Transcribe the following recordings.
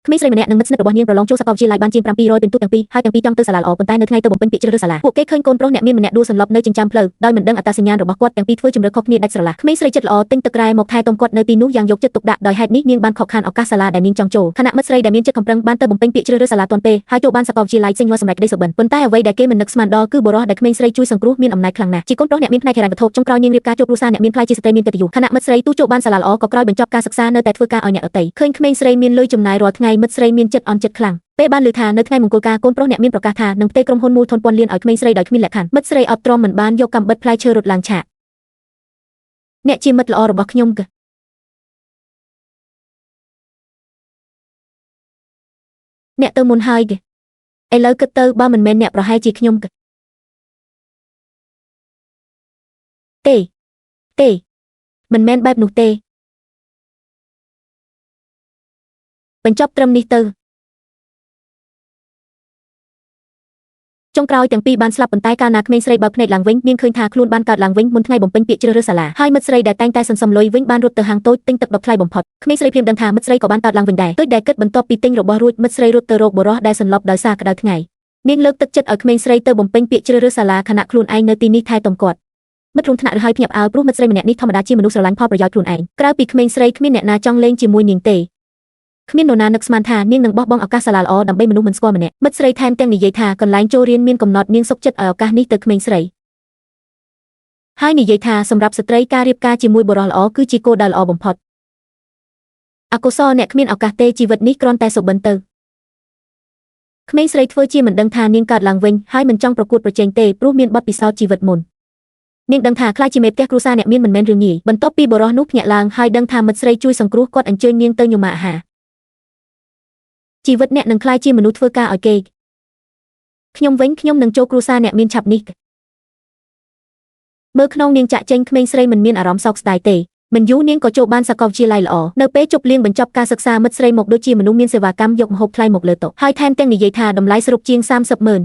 ក្មេងស្រីម្នាក់នឹងមិត្តស្និទ្ធរបស់នាងប្រឡងចូលសាកលវិទ្យាល័យបានជាង700ពិន្ទុទាំងពីរហើយទាំងពីរចង់ទៅសាលាល្អប៉ុន្តែនៅថ្ងៃទៅបំពេញពាក្យជ្រើសរើសសាលាពួកគេឃើញកូនប្រុសអ្នកមានម្នាក់ដួលសន្លប់នៅចិញ្ចើមផ្លូវដោយមិនដឹងអត្តសញ្ញាណរបស់គាត់ទាំងពីរធ្វើជំរឿខុសគ្នាដាច់ស្រឡះក្មេងស្រីចិត្តល្អទិញទឹករ៉ែមកថែទាំគាត់នៅទីនោះយ៉ាងយកចិត្តទុកដាក់ដោយហេតុនេះនាងបានខកខានឱកាសសាលាដែលនាងចង់ចូលខណៈមិត្តស្រីដែលមានចិត្តខំប្រឹងបានទៅបំពេញពាក្យជ្រើសរើសសាលាទាន់ពេលហើយចូលបានសាកលវិទ្យាល័យសេញវ៉ាសម្រាប់ក្តីសុបិនប៉ុន្តែអ្វីដែលគេមិននឹកស្មានដល់គឺបុរសដែលក្មេងស្រីជួយសង្គ្រោះមានអំណាចខ្លាំងណាស់ជាកូនប្រុសអ្នកមានផ្នែកហិរញ្ញវត្ថុចុងក្រោយនាងរៀបការជួបគ្រួសារអ្នកមានផ្លែជាស្ត្រីមានកិត្តិយសខណៈមិត្តស្រីទូចូលបានសាលាល្អក៏ក្រោយបញ្ចប់ការសិក្សានៅតែធ្វើការឲ្យអ្នកដទៃឃើញក្មេងស្រីមានលុយចំណាយរាល់ថ្ងៃមិត្តស្រីមានចិត្តអន់ចិត្តខ្លាំងពេលបានឮថានៅថ្ងៃមង្គលការកូនប្រុសអ្នកមានប្រកាសថានឹងផ្ទេរក្រុមហ៊ុនមូលធនពន្ធលៀនឲ្យក្មេងស្រីដោយគ្មានលក្ខខណ្ឌមិត្តស្រីអត់ទ្រាំមិនបានយកកាំបិតផ្លែឈើរត់ឡើងឆាកអ្នកជាមិត្តល្អរបស់ខ្ញុំកអ្នកទៅមុនហើយកឥឡូវគិតទៅបើមិនមែនអ្នកប្រហែលជាខ្ញុំកទេមិនមែនបែបនោះទេបញ្ចប់ត្រឹមនេះទៅចុងក្រោយទាំងពីរបានស្លាប់ប៉ុន្តែកាលណាក្មេងស្រីបើកភ្នែកឡើងវិញនាងឃើញថាខ្លួនបានកើតឡើងវិញមុនថ្ងៃបំពេញពាក្យជ្រើសរើសសាលាហើយមិត្តស្រីដែលតែងតែសន្សំលុយវិញបានរត់ទៅហាងតូចទិញទឹកដ៏ថ្លៃបំផុតក្មេងស្រីព្រាមដឹងថាមិត្តស្រីក៏បានកើតឡើងវិញដែរទើបដែលគិតបន្ទាប់ពីទិញរបស់រួចមិត្តស្រីរត់ទៅរកបុរសដែលសន្លប់ដោយសារក្តៅថ្ងៃនាងលើកទឹកចិត្តឲ្យក្មេងស្រីទៅបំពេញពាក្យជ្រើសរើសសាលាខណៈខ្លួនឯងនៅទីនេះថែទាំគាត់មិត្តរួមថ្នាក់ឬហើយភ្ញាក់ផ្អើលព្រោះមិត្តស្រីម្នាក់នេះធម្មតាជាមនុស្សស្រឡាញ់ផលប្រយោជន៍ខ្លួនឯងក្រៅពីក្មេងស្រីគ្មានអ្នកណាចង់លេងជាមួយនាងទេគ្មាននរណានឹកស្មានថានាងនឹងបោះបង់ឱកាសសាលាល្អដើម្បីមនុស្សមិនស្គាល់ម្នាក់មិត្តស្រីថែមទាំងនិយាយថាកន្លែងចូលរៀនមានកំណត់នាងសុខចិត្តឲ្យឱកាសនេះទៅក្មេងស្រីហើយនិយាយថាសម្រាប់ស្ត្រីការរៀបការជាមួយបុរសល្អគឺជាគោលដៅល្អបំផុតអកុសលអ្នកគ្មានឱកាសទេជីវិតនេះគ្រាន់តែសុបិនទៅក្មេងស្រីធ្វើជាមិនដឹងថានាងកើតឡើងវិញហើយមិនចង់ប្រកួតប្រជែងទេព្រោះមានបទពិសោធន៍ជីវិតមុននាងដឹងថាខ្លាចជាមេផ្ទះគ្រួសារអ្នកមានមិនមែនរឿងងាយបន្ទាប់ពីបុរសនោះភ្ញាក់ឡើងហើយដឹងថាមិត្តស្រីជួយសង្គ្រោះគាត់អញ្ជើញនាងទៅញ៉ាំអាហារជីវិតអ្នកនឹងក្លាយជាមនុស្សធ្វើការឲ្យគេខ្ញុំវិញខ្ញុំនឹងចូលគ្រួសារអ្នកមានឆាប់នេះមើលខ្នងនាងចាក់ចេញក្មេងស្រីមិនមានអារម្មណ៍សោកស្ដាយទេមិនយូរនាងក៏ចូលបានសាកលវិទ្យាល័យល្អនៅពេលជប់លៀងបញ្ចប់ការសិក្សាមិត្តស្រីមកដូចជាមនុស្សមានសេវាកម្មយកម្ហូបថ្លៃមកលើតុហើយថែមទាំងនិយាយថាតម្លៃសរុបជាង30,000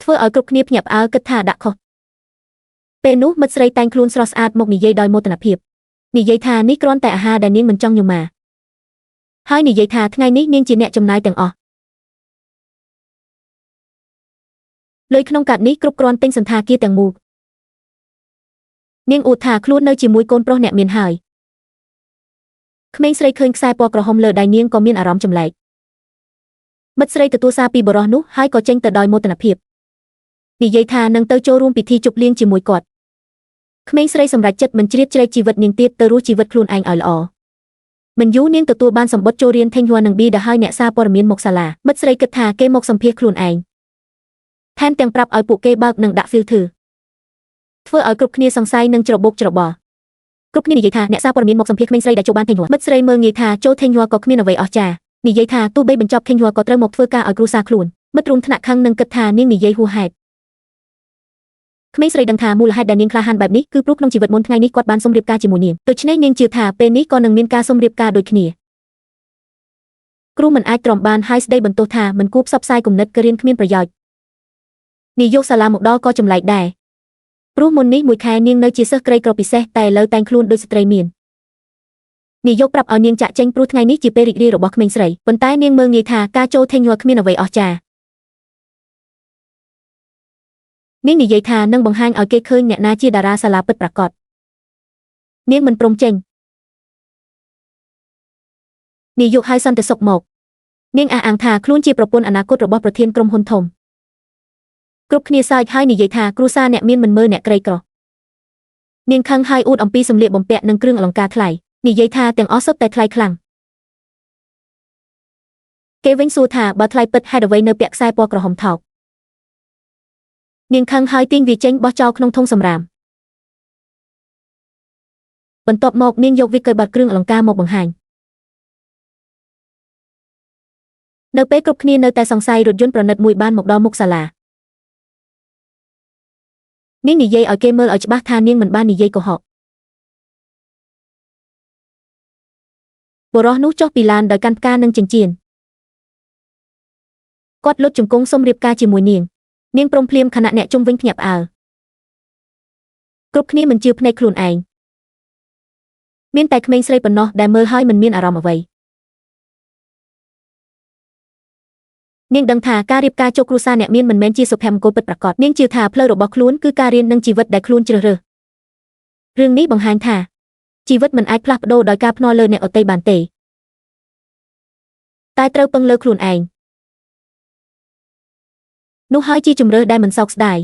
ធ្វើឲ្យគ្រប់គ្នាភ្ញាក់ផ្អើលគិតថាដាក់ខុសពេលនោះមិត្តស្រីតែងខ្លួនស្រស់ស្អាតមកនិយាយដោយមោទនភាពនិយាយថានេះគ្រាន់តែអាហារដែលនាងមិនចង់ញ៉ាំហើយនិយាយថាថ្ងៃនេះនាងជាអ្នកចំណាយទាំងអស់លុយក្នុងកាតនេះគ្រប់គ្រាន់ទិញសន្តាគារទាំងមូលនាងអួតថាខ្លួននៅជាមួយកូនប្រុសអ្នកមានហើយក្មេងស្រីឃើញខ្សែពណ៌ក្រហមលើដៃនាងក៏មានអារម្មណ៍ចម្លែកមិត្តស្រីទទួលសារពីបុរសនោះហើយក៏ចេញទៅដោយមោទនភាពនិយាយថានឹងទៅចូលរួមពិធីជប់លៀងជាមួយគាត់ក្មេងស្រីសម្រេចចិត្តមិនជ្រៀតជ្រែកជីវិតនាងទៀតទៅរស់ជីវិតខ្លួនឯងឲ្យល្អមិនយូរនាងទទួលបានសម្បត្តិចូលរៀនថេងហួរនឹងប៊ីដែលឲ្យអ្នកសារព័ត៌មានមកសាលាមិត្តស្រីគិតថាគេមកសម្ភាសខ្លួនឯងថែមទាំងប្រាប់ឲ្យពួកគេបើកនិងដាក់ filter ធ្វើឲ្យគ្រប់គ្នាសង្ស័យនិងច្របូកច្របល់គ្រប់គ្នានិយាយថាអ្នកសារព័ត៌មានមកសម្ភាសក្មេងស្រីដែលចូលបានថេងហួរមិត្តស្រីមើលងាយថាចូលថេងហួរក៏គ្មានអ្វីអស្ចារ្យនិយាយថាទោះបីបញ្ចប់ថេងហួរក៏ត្រូវមកធ្វើការឲ្យគ្រួសារខ្លួនមិត្តរួមថ្នាក់ខឹងនឹងគិតថានាងនិយាយហួសហេតុក្មេងស្រីដឹងថាមូលហេតុដែលនាងក្លាហានបែបនេះគឺព្រោះក្នុងជីវិតមុនថ្ងៃនេះគាត់បានសុំរៀបការជាមួយនាងដូច្នេះនាងជឿថាពេលនេះក៏នឹងមានការសុំរៀបការដូចគ្នាគ្រូមិនអាចទ្រាំបានហើយស្ដីបន្ទោសថាមិនគួរផ្សព្វផ្សាយគំនិតករៀនគ្មានប្រយោជន៍នាងយកសាលាមកដល់ក៏ចម្លែកដែរព្រោះមុននេះមួយខែនាងនៅជាសិស្សក្រីក្រពិសេសតែឥឡូវតែងខ្លួនដូចស្ត្រីមាននាងយកប្រាប់ឲ្យនាងចាក់ចេញព្រោះថ្ងៃនេះជាពេលរីករាយរបស់ក្មេងស្រីប៉ុន្តែនាងមើលងាយថាការចូលថេងហួរគ្មានអ្វីអស្ចារ្យនាងនិយាយថានឹងបង្ហាញឲ្យគេឃើញអ្នកណាជាតារាសាលាពិតប្រាកដនាងមិនព្រមចេញនាងយកឲ្យសន្តិសុខមកនាងអះអាងថាខ្លួនជាប្រពន្ធអនាគតរបស់ប្រធានក្រុមហ៊ុនធំគ្រប់គ្នាសើចហើយនិយាយថាគ្រួសារអ្នកមានមិនមើលអ្នកក្រីក្រនាងខឹងហើយអួតអំពីសម្លៀកបំពាក់និងគ្រឿងអលង្ការថ្លៃនិយាយថាទាំងអស់សុទ្ធតែថ្លៃខ្លាំងគេវិញសួរថាបើថ្លៃពិតហេតុអ្វីនៅពាក់ខ្សែពណ៌ក្រហមថោកនាងខឹងហើយទាញវាចេញបោះចោលក្នុងធុងសំរាមបន្ទាប់មកនាងយកវាកើបបាត់គ្រឿងអលង្ការមកបង្ហាញនៅពេលគ្រប់គ្នានៅតែសង្ស័យរថយន្តប្រណិតមួយបានមកដល់មុខសាលានាងនិយាយឲ្យគេមើលឲ្យច្បាស់ថានាងមិនបាននិយាយកុហកបុរសនោះចុះពីឡានដោយកាន់ផ្កានិងចិញ្ចៀនគាត់លុតជង្គង់សុំរៀបការជាមួយនាងព្រមភ្លាមខណៈអ្នកជុំវិញភ្ញាក់ផ្អើលគ្រប់គ្នាមិនជឿភ្នែកខ្លួនឯងមានតែក្មេងស្រីប៉ុណ្ណោះដែលមើលហើយមិនមានអារម្មណ៍អ្វី នាងដឹងថាការរៀបការចូលគ្រួសារអ្នកមានមិនមែនជាសុភមង្គលពិតប្រាកដនាងជឿថាផ្លូវរបស់ខ្លួនគឺការរៀននិងជីវិតដែលខ្លួនជ្រើសរើសរឿងនេះបង្ហាញថាជីវិតមិនអាចផ្លាស់ប្ដូរដោយការភ្នាល់លើអ្នកដទៃបានទេតែត្រូវពឹងលើខ្លួនឯងនោះហើយជាជម្រើសដែលមិនសោកស្ដាយ